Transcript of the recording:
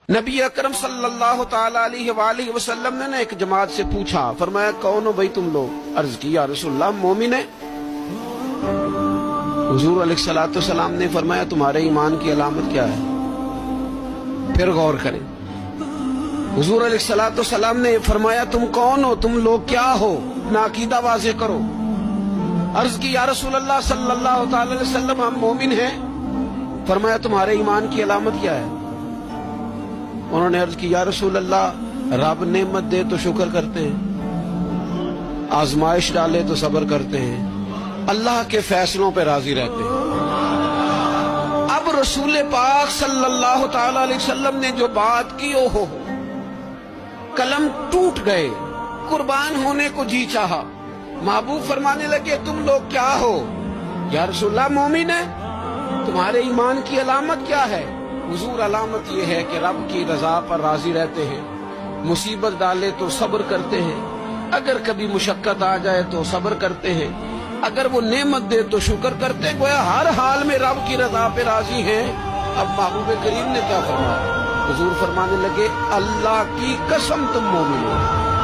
نبی اکرم صلی اللہ تعالی علیہ وآلہ وسلم نے ایک جماعت سے پوچھا، فرمایا کون ہو بھائی تم لوگ؟ عرض کی یا رسول اللہ مومن ہے۔ حضور علیہ الصلوۃ والسلام نے فرمایا تمہارے ایمان کی علامت کیا ہے؟ پھر غور کریں۔ حضور علیہ الصلوۃ والسلام نے فرمایا تم کون ہو، تم لوگ کیا ہو، اپنا عقیدہ واضح کرو۔ عرض کی یا رسول اللہ صلی اللہ تعالی علیہ وسلم ہم مومن ہیں۔ فرمایا تمہارے ایمان کی علامت کیا ہے؟ انہوں نے عرض کی یا رسول اللہ رب نعمت دے تو شکر کرتے ہیں، آزمائش ڈالے تو صبر کرتے ہیں، اللہ کے فیصلوں پہ راضی رہتے ہیں۔ اب رسول پاک صلی اللہ تعالی علیہ وسلم نے جو بات کی ہو قلم ٹوٹ گئے، قربان ہونے کو جی چاہا۔ محبوب فرمانے لگے تم لوگ کیا ہو؟ یا رسول اللہ مومن ہے۔ تمہارے ایمان کی علامت کیا ہے؟ حضور علامت یہ ہے کہ رب کی رضا پر راضی رہتے ہیں، مصیبت ڈالے تو صبر کرتے ہیں، اگر کبھی مشقت آ جائے تو صبر کرتے ہیں، اگر وہ نعمت دے تو شکر کرتے ہیں، گویا ہر حال میں رب کی رضا پہ راضی ہیں۔ اب محبوب کریم نے کیا فرمایا؟ حضور فرمانے لگے اللہ کی قسم تم مومن ہو۔